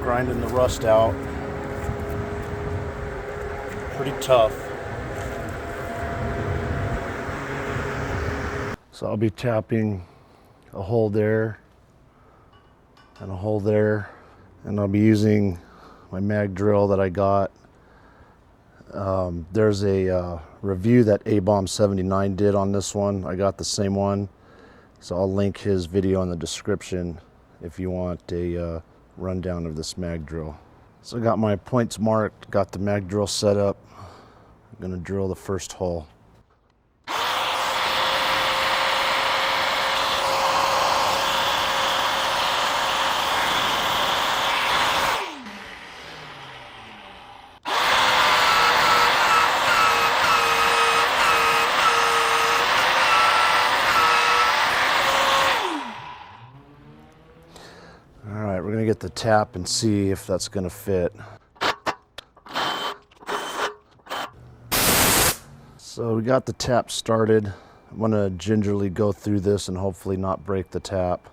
grinding the rust out. Pretty tough. So I'll be tapping a hole there and a hole there, and I'll be using my mag drill that I got. There's a review that A-Bomb79 did on this one. I got the same one, so I'll link his video in the description if you want a rundown of this mag drill. So I got my points marked, got the mag drill set up. I'm gonna drill the first hole. We're gonna get the tap and see if that's gonna fit. So we got the tap started. I'm gonna gingerly go through this and hopefully not break the tap.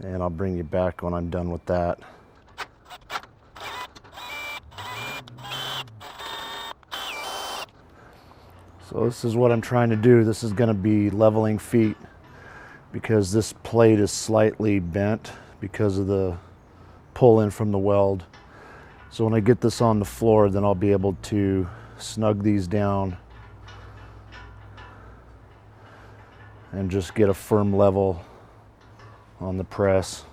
And I'll bring you back when I'm done with that. So this is what I'm trying to do. This is gonna be leveling feet because this plate is slightly bent because of the pull in from the weld. So when I get this on the floor, then I'll be able to snug these down and just get a firm level on the press.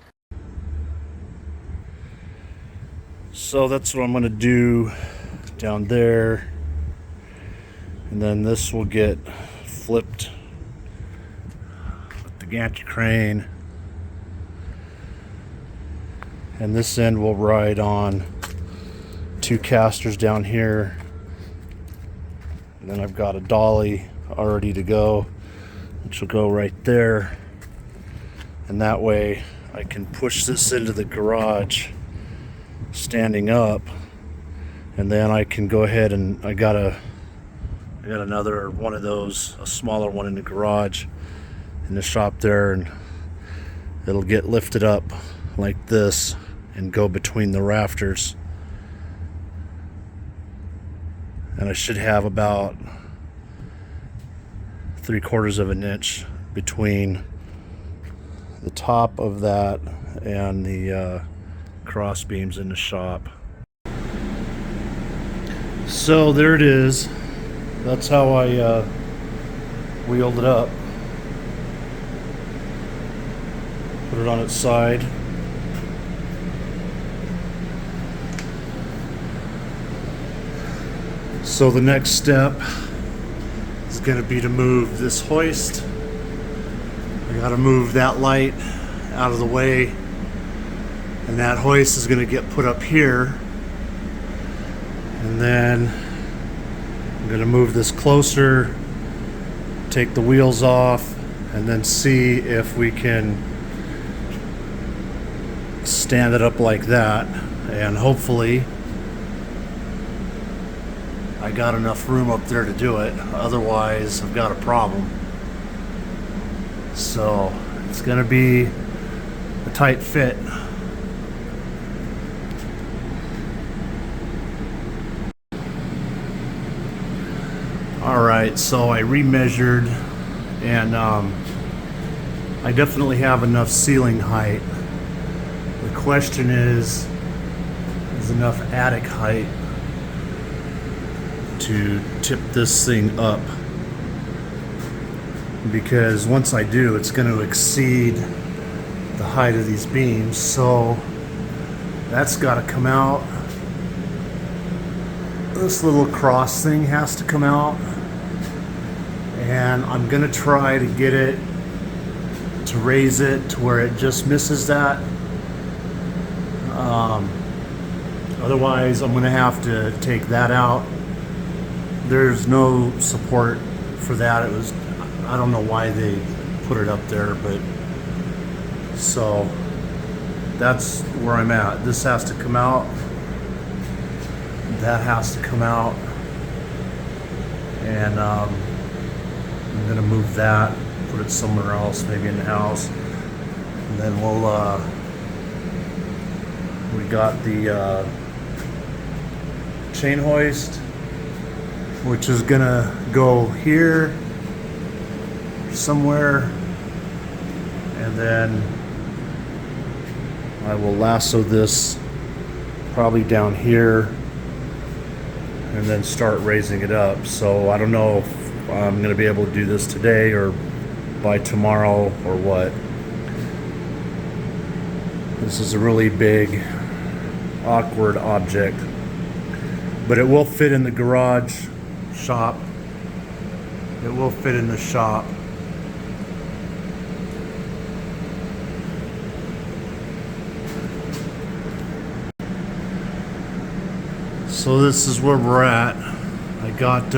So that's what I'm going to do down there, and then this will get flipped with the gantry crane. And this end will ride on two casters down here. And then I've got a dolly already to go, which will go right there. And that way I can push this into the garage standing up. And then I can go ahead and I got another one of those, a smaller one in the garage in the shop there, and it'll get lifted up like this and go between the rafters. And I should have about 3/4 of an inch between the top of that and the cross beams in the shop. So there it is. That's how I wheeled it up. Put it on its side. So the next step is going to be to move this hoist. I got to move that light out of the way, and that hoist is going to get put up here. And then I'm going to move this closer, take the wheels off, and then see if we can stand it up like that. And hopefully I got enough room up there to do it. Otherwise, I've got a problem. So it's gonna be a tight fit. All right, so I remeasured, and I definitely have enough ceiling height. The question is enough attic height to tip this thing up, because once I do, it's going to exceed the height of these beams. So that's got to come out. This little cross thing has to come out, and I'm going to try to get it to raise it to where it just misses that. Otherwise I'm going to have to take that out. There's no support for that. I don't know why they put it up there, but so that's where I'm at. This has to come out. That has to come out. And I'm gonna move that, put it somewhere else, maybe in the house. And then we'll We got the chain hoist, which is gonna go here somewhere, and then I will lasso this probably down here and then start raising it up. So I don't know if I'm gonna be able to do this today or by tomorrow or what. This is a really big, awkward object, but it will fit in the garage shop. It will fit in the shop. So this is where we're at. I got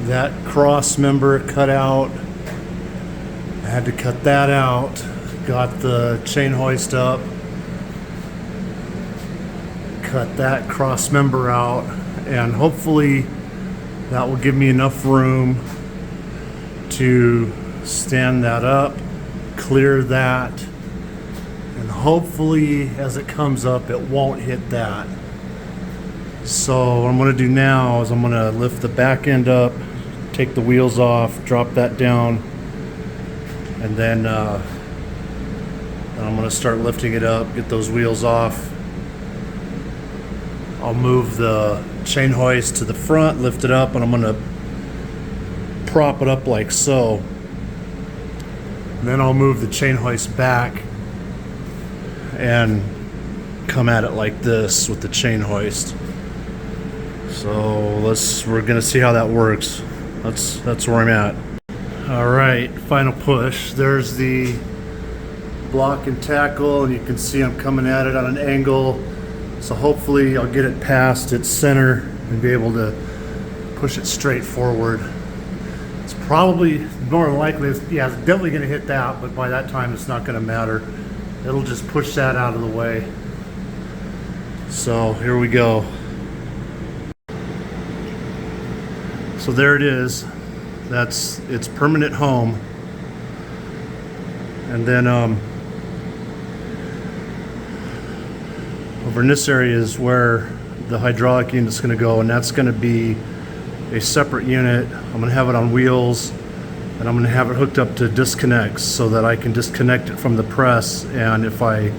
that cross member cut out. I had to cut that out. Got the chain hoist up. Cut that cross member out, and hopefully that will give me enough room to stand that up, clear that, and hopefully as it comes up it won't hit that. So what I'm going to do now is I'm going to lift the back end up, take the wheels off, drop that down, and then I'm going to start lifting it up, get those wheels off. I'll move the chain hoist to the front, lift it up, and I'm going to prop it up like so. And then I'll move the chain hoist back and come at it like this with the chain hoist. So we're going to see how that works. That's where I'm at. All right, final push. There's the block and tackle, and you can see I'm coming at it on an angle. So hopefully I'll get it past its center and be able to push it straight forward. It's probably more than likely, it's definitely going to hit that, but by that time it's not going to matter. It'll just push that out of the way. So here we go. So there it is. That's its permanent home. And then over in this area is where the hydraulic unit's going to go, and that's going to be a separate unit. I'm going to have it on wheels, and I'm going to have it hooked up to disconnects so that I can disconnect it from the press, and if I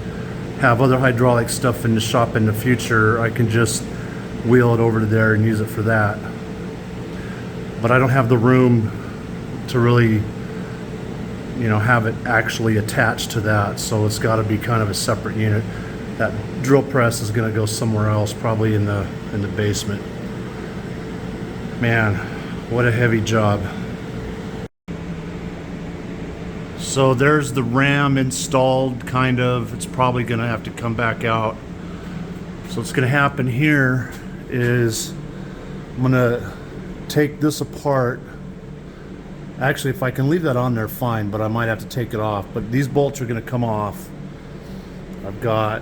have other hydraulic stuff in the shop in the future, I can just wheel it over to there and use it for that. But I don't have the room to really, have it actually attached to that, so it's got to be kind of a separate unit. That drill press is going to go somewhere else, probably in the basement. Man, what a heavy job. So there's the ram installed, kind of. It's probably going to have to come back out. So what's going to happen here is I'm going to take this apart. Actually, if I can leave that on there, fine, but I might have to take it off. But these bolts are going to come off. I've got,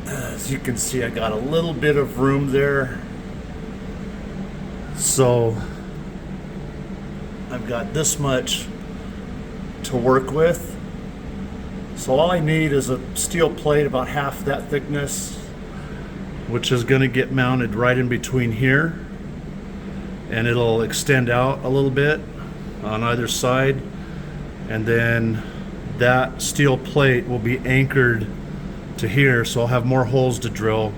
as you can see, I got a little bit of room there. So I've got this much to work with. So all I need is a steel plate about half that thickness, which is going to get mounted right in between here, and it'll extend out a little bit on either side, and then that steel plate will be anchored to here, so I'll have more holes to drill,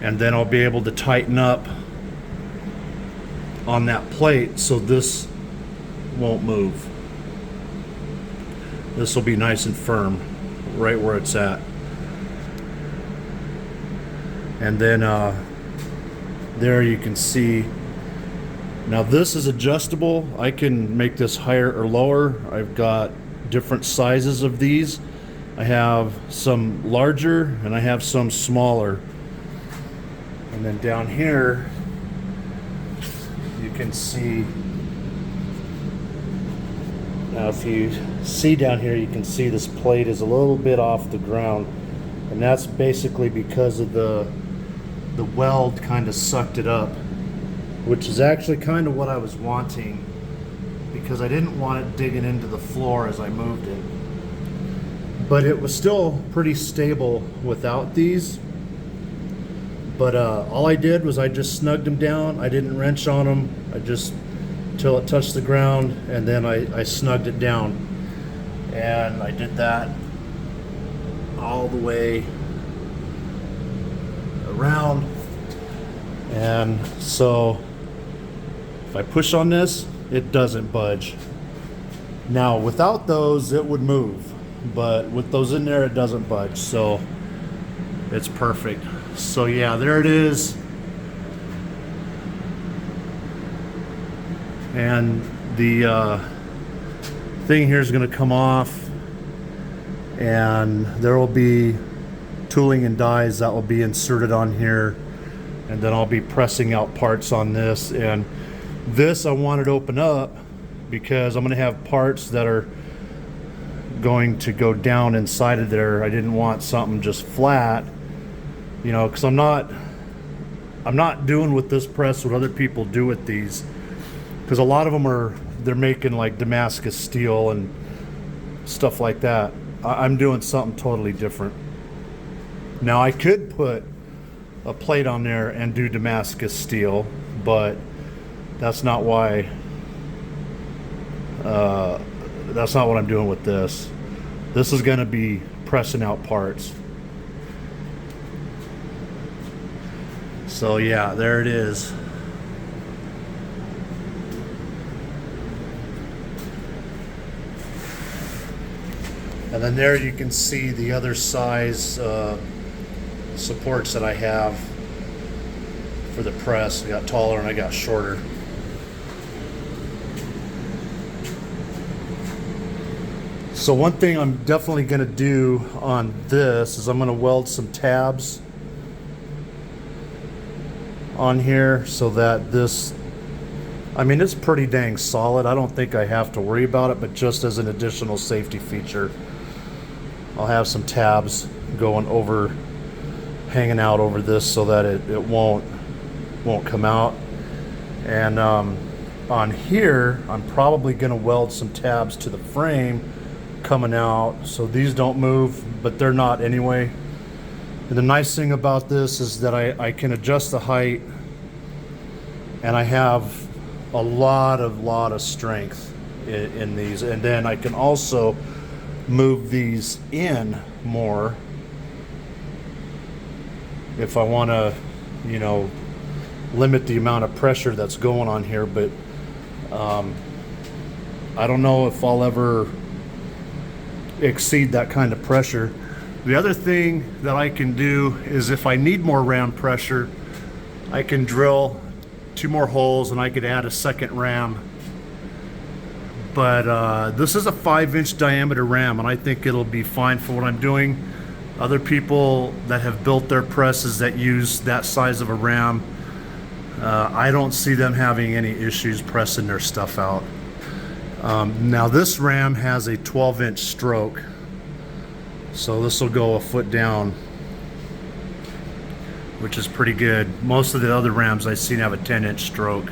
and then I'll be able to tighten up on that plate so this won't move. This will be nice and firm right where it's at. And then there you can see, now this is adjustable. I can make this higher or lower. I've got different sizes of these. I have some larger and I have some smaller. And then down here you can see, now if you see down here, you can see this plate is a little bit off the ground, and that's basically because of the weld kind of sucked it up, which is actually kind of what I was wanting. because I didn't want it digging into the floor as I moved it. But it was still pretty stable without these. But all I did was I just snugged them down. I didn't wrench on them. I just, till it touched the ground, and then I snugged it down. And I did that all the way around. And so if I push on this, it doesn't budge. Now without those, it would move, but with those in there, it doesn't budge. So it's perfect. So yeah, there it is. And the thing here is going to come off, and there will be tooling and dies that will be inserted on here, and then I'll be pressing out parts on this. And this I wanted to open up because I'm going to have parts that are going to go down inside of there. I didn't want something just flat, you know, because I'm not doing with this press what other people do with these, because a lot of them they're making like Damascus steel and stuff like that. I'm doing something totally different. Now I could put a plate on there and do Damascus steel, but that's not why. That's not what I'm doing with this. This is going to be pressing out parts. So yeah, there it is. And then there you can see the other size supports that I have for the press. I got taller and I got shorter. So one thing I'm definitely going to do on this is I'm going to weld some tabs on here so that this, I mean, it's pretty dang solid. I don't think I have to worry about it, but just as an additional safety feature, I'll have some tabs going over, hanging out over this so that it won't come out. And on here, I'm probably going to weld some tabs to the frame coming out so these don't move, but they're not anyway. And the nice thing about this is that I can adjust the height, and I have a lot of strength in these. And then I can also move these in more if I want to, you know, limit the amount of pressure that's going on here. But I don't know if I'll ever exceed that kind of pressure. The other thing that I can do is if I need more ram pressure, I can drill 2 more holes and I could add a second ram. But this is a 5-inch diameter ram, and I think it'll be fine for what I'm doing. Other people that have built their presses that use that size of a ram, I don't see them having any issues pressing their stuff out. Now this ram has a 12-inch stroke, so this will go a foot down, which is pretty good. Most of the other rams I've seen have a 10-inch stroke.